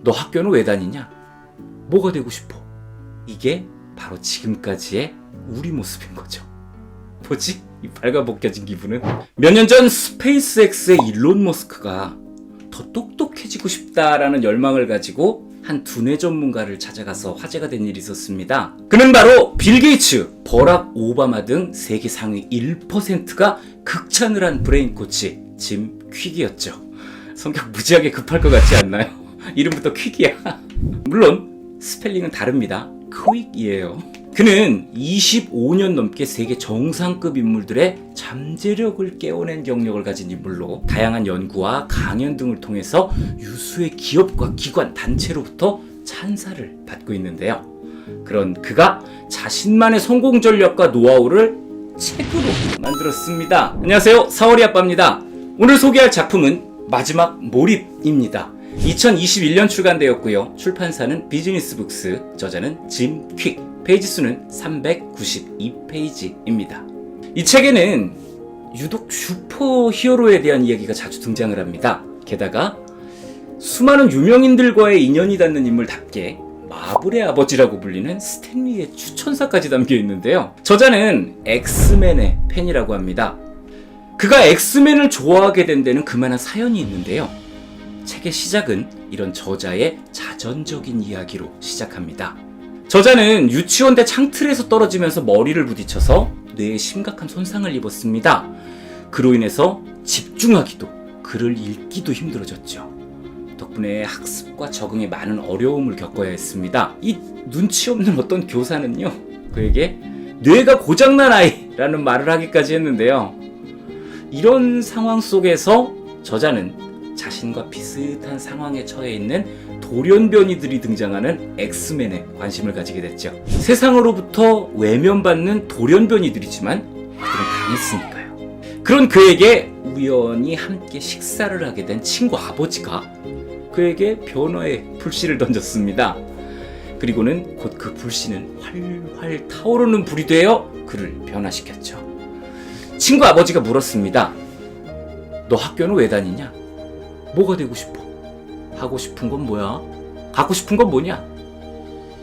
너 학교는 왜 다니냐? 뭐가 되고 싶어? 이게 바로 지금까지의 우리 모습인 거죠. 뭐지? 이 발가벗겨진 기분은? 몇 년 전 스페이스X의 일론 머스크가 더 똑똑해지고 싶다라는 열망을 가지고 한 두뇌 전문가를 찾아가서 화제가 된 일이 있었습니다. 그는 바로 빌 게이츠, 버락 오바마 등 세계 상위 1%가 극찬을 한 브레인 코치 짐 퀵이었죠. 성격 무지하게 급할 것 같지 않나요? 이름부터 퀵이야. 물론 스펠링은 다릅니다. 퀵이에요. 그는 25년 넘게 세계 정상급 인물들의 잠재력을 깨워낸 경력을 가진 인물로 다양한 연구와 강연 등을 통해서 유수의 기업과 기관, 단체로부터 찬사를 받고 있는데요. 그런 그가 자신만의 성공 전략과 노하우를 책으로 만들었습니다. 안녕하세요, 사월이 아빠입니다. 오늘 소개할 작품은 마지막 몰입입니다. 2021년 출간되었고요. 출판사는 비즈니스북스, 저자는 짐 퀵. 페이지 수는 392페이지입니다. 이 책에는 유독 슈퍼히어로에 대한 이야기가 자주 등장을 합니다. 게다가 수많은 유명인들과의 인연이 닿는 인물답게 마블의 아버지라고 불리는 스탠리의 추천사까지 담겨 있는데요. 저자는 엑스맨의 팬이라고 합니다. 그가 엑스맨을 좋아하게 된 데는 그만한 사연이 있는데요. 책의 시작은 이런 저자의 자전적인 이야기로 시작합니다. 저자는 유치원 때 창틀에서 떨어지면서 머리를 부딪혀서 뇌에 심각한 손상을 입었습니다. 그로 인해서 집중하기도, 글을 읽기도 힘들어졌죠. 덕분에 학습과 적응에 많은 어려움을 겪어야 했습니다. 이 눈치 없는 어떤 교사는요, 그에게 뇌가 고장난 아이라는 말을 하기까지 했는데요. 이런 상황 속에서 저자는 자신과 비슷한 상황에 처해 있는 돌연변이들이 등장하는 엑스맨에 관심을 가지게 됐죠. 세상으로부터 외면받는 돌연변이들이지만 그들은 강했으니까요. 그런 그에게 우연히 함께 식사를 하게 된 친구 아버지가 그에게 변화의 불씨를 던졌습니다. 그리고는 곧 그 불씨는 활활 타오르는 불이 되어 그를 변화시켰죠. 친구 아버지가 물었습니다. 너 학교는 왜 다니냐? 뭐가 되고 싶어? 하고 싶은 건 뭐야? 갖고 싶은 건 뭐냐?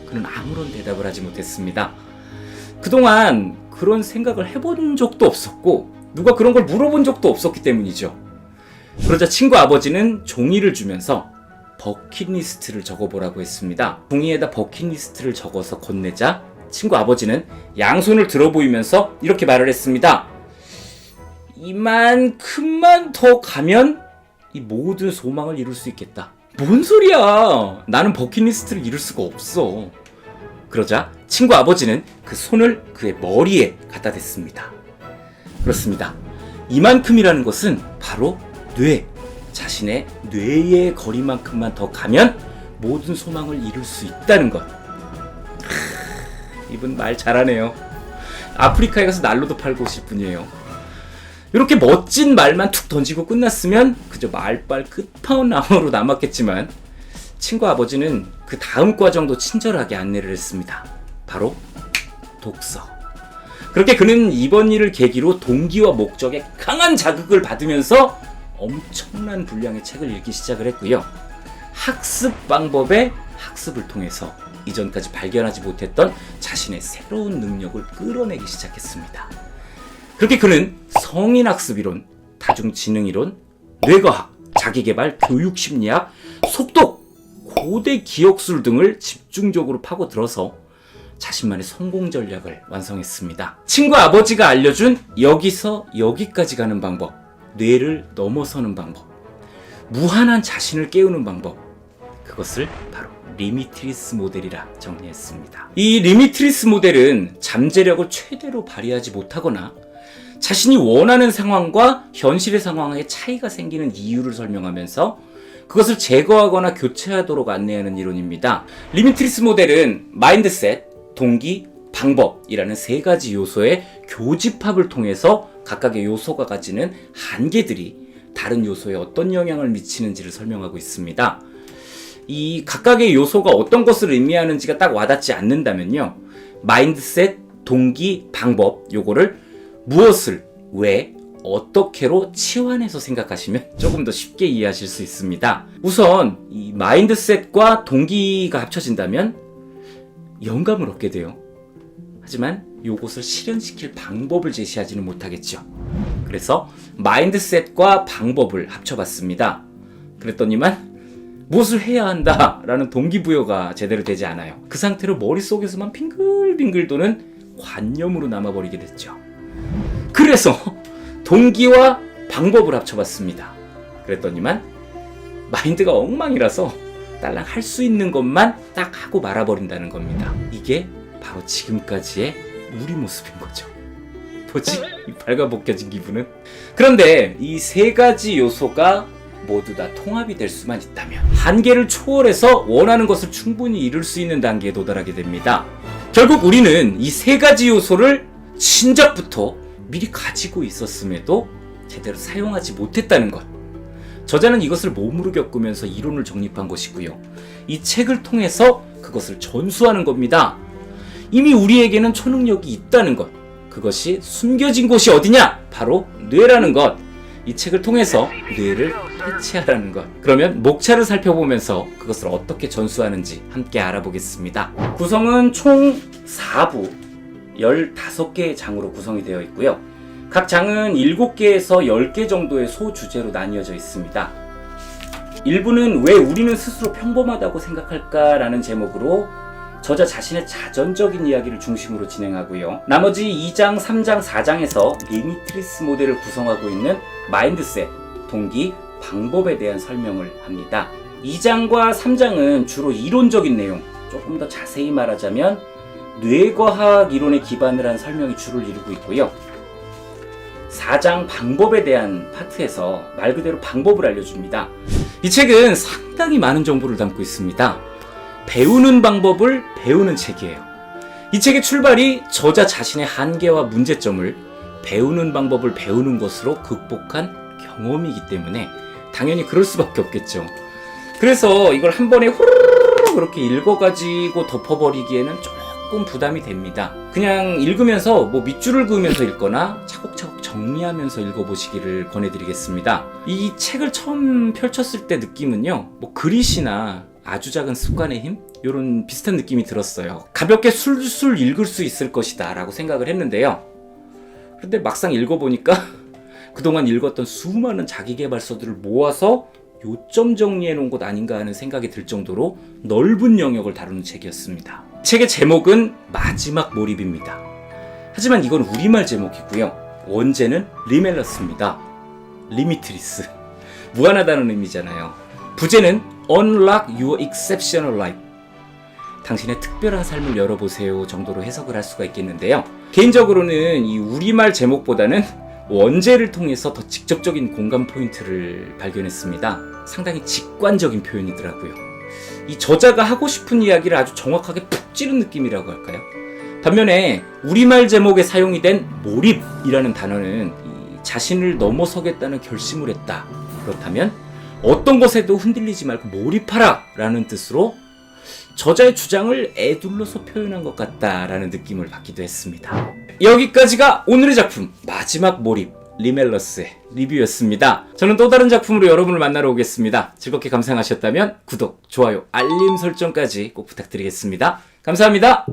그는 아무런 대답을 하지 못했습니다. 그동안 그런 생각을 해본 적도 없었고 누가 그런 걸 물어본 적도 없었기 때문이죠. 그러자 친구 아버지는 종이를 주면서 버킷리스트를 적어보라고 했습니다. 종이에다 버킷리스트를 적어서 건네자 친구 아버지는 양손을 들어 보이면서 이렇게 말을 했습니다. 이만큼만 더 가면 이 모든 소망을 이룰 수 있겠다. 뭔 소리야? 나는 버킷리스트를 이룰 수가 없어. 그러자 친구 아버지는 그 손을 그의 머리에 갖다 댔습니다. 그렇습니다. 이만큼이라는 것은 바로 뇌, 자신의 뇌의 거리만큼만 더 가면 모든 소망을 이룰 수 있다는 것. 이분 말 잘하네요. 아프리카에 가서 난로도 팔고 오실 분이에요. 이렇게 멋진 말만 툭 던지고 끝났으면 그저 말빨 끝판왕으로 남았겠지만 친구 아버지는 그 다음 과정도 친절하게 안내를 했습니다. 바로 독서. 그렇게 그는 이번 일을 계기로 동기와 목적에 강한 자극을 받으면서 엄청난 분량의 책을 읽기 시작을 했고요. 학습 방법의 학습을 통해서 이전까지 발견하지 못했던 자신의 새로운 능력을 끌어내기 시작했습니다. 그렇게 그는 성인학습이론, 다중지능이론, 뇌과학, 자기개발, 교육심리학, 속독, 고대 기억술 등을 집중적으로 파고들어서 자신만의 성공 전략을 완성했습니다. 친구 아버지가 알려준 여기서 여기까지 가는 방법, 뇌를 넘어서는 방법, 무한한 자신을 깨우는 방법, 그것을 바로 리미트리스 모델이라 정리했습니다. 이 리미트리스 모델은 잠재력을 최대로 발휘하지 못하거나 자신이 원하는 상황과 현실의 상황에 차이가 생기는 이유를 설명하면서 그것을 제거하거나 교체하도록 안내하는 이론입니다. 리미트리스 모델은 마인드셋, 동기, 방법이라는 세 가지 요소의 교집합을 통해서 각각의 요소가 가지는 한계들이 다른 요소에 어떤 영향을 미치는지를 설명하고 있습니다. 이 각각의 요소가 어떤 것을 의미하는지가 딱 와닿지 않는다면요, 마인드셋, 동기, 방법, 요거를 무엇을, 왜, 어떻게로 치환해서 생각하시면 조금 더 쉽게 이해하실 수 있습니다. 우선 이 마인드셋과 동기가 합쳐진다면 영감을 얻게 돼요. 하지만 이것을 실현시킬 방법을 제시하지는 못하겠죠. 그래서 마인드셋과 방법을 합쳐봤습니다. 그랬더니만 무엇을 해야 한다라는 동기부여가 제대로 되지 않아요. 그 상태로 머릿속에서만 빙글빙글 도는 관념으로 남아버리게 됐죠. 그래서 동기와 방법을 합쳐봤습니다. 그랬더니만 마인드가 엉망이라서 딸랑 할 수 있는 것만 딱 하고 말아버린다는 겁니다. 이게 바로 지금까지의 우리 모습인 거죠. 뭐지? 이 발가벗겨진 기분은? 그런데 이 세 가지 요소가 모두 다 통합이 될 수만 있다면 한계를 초월해서 원하는 것을 충분히 이룰 수 있는 단계에 도달하게 됩니다. 결국 우리는 이 세 가지 요소를 신작부터 미리 가지고 있었음에도 제대로 사용하지 못했다는 것. 저자는 이것을 몸으로 겪으면서 이론을 정립한 것이고요. 이 책을 통해서 그것을 전수하는 겁니다. 이미 우리에게는 초능력이 있다는 것. 그것이 숨겨진 곳이 어디냐? 바로 뇌라는 것. 이 책을 통해서 뇌를 해체하라는 것. 그러면 목차를 살펴보면서 그것을 어떻게 전수하는지 함께 알아보겠습니다. 구성은 총 4부 15개의 장으로 구성이 되어 있고요. 각 장은 7개에서 10개 정도의 소주제로 나뉘어져 있습니다. 1부는 왜 우리는 스스로 평범하다고 생각할까라는 제목으로 저자 자신의 자전적인 이야기를 중심으로 진행하고요. 나머지 2장, 3장, 4장에서 리미트리스 모델을 구성하고 있는 마인드셋, 동기, 방법에 대한 설명을 합니다. 2장과 3장은 주로 이론적인 내용, 조금 더 자세히 말하자면 뇌과학 이론에 기반을 한 설명이 주를 이루고 있고요. 4장 방법에 대한 파트에서 말 그대로 방법을 알려줍니다. 이 책은 상당히 많은 정보를 담고 있습니다. 배우는 방법을 배우는 책이에요. 이 책의 출발이 저자 자신의 한계와 문제점을 배우는 방법을 배우는 것으로 극복한 경험이기 때문에 당연히 그럴 수밖에 없겠죠. 그래서 이걸 한 번에 후루룩 그렇게 읽어가지고 덮어버리기에는 조금 부담이 됩니다. 그냥 읽으면서 밑줄을 그으면서 읽거나 차곡차곡 정리하면서 읽어보시기를 권해드리겠습니다. 이 책을 처음 펼쳤을 때 느낌은요, 그릿이나 아주 작은 습관의 힘? 이런 비슷한 느낌이 들었어요. 가볍게 술술 읽을 수 있을 것이다 라고 생각을 했는데요. 그런데 막상 읽어보니까 그동안 읽었던 수많은 자기계발서들을 모아서 요점 정리해 놓은 것 아닌가 하는 생각이 들 정도로 넓은 영역을 다루는 책이었습니다. 책의 제목은 마지막 몰입입니다. 하지만 이건 우리말 제목이고요. 원제는 리멜러스입니다. 리미트리스. 무한하다는 의미잖아요. 부제는 Unlock Your Exceptional Life. 당신의 특별한 삶을 열어보세요 정도로 해석을 할 수가 있겠는데요. 개인적으로는 이 우리말 제목보다는 원제를 통해서 더 직접적인 공감 포인트를 발견했습니다. 상당히 직관적인 표현이더라고요. 이 저자가 하고 싶은 이야기를 아주 정확하게 푹 찌른 느낌이라고 할까요? 반면에 우리말 제목에 사용이 된 몰입이라는 단어는 이 자신을 넘어서겠다는 결심을 했다. 그렇다면 어떤 것에도 흔들리지 말고 몰입하라 라는 뜻으로 저자의 주장을 에둘러서 표현한 것 같다라는 느낌을 받기도 했습니다. 여기까지가 오늘의 작품 마지막 몰입 리멜러스의 리뷰였습니다. 저는 또 다른 작품으로 여러분을 만나러 오겠습니다. 즐겁게 감상하셨다면 구독, 좋아요, 알림 설정까지 꼭 부탁드리겠습니다. 감사합니다.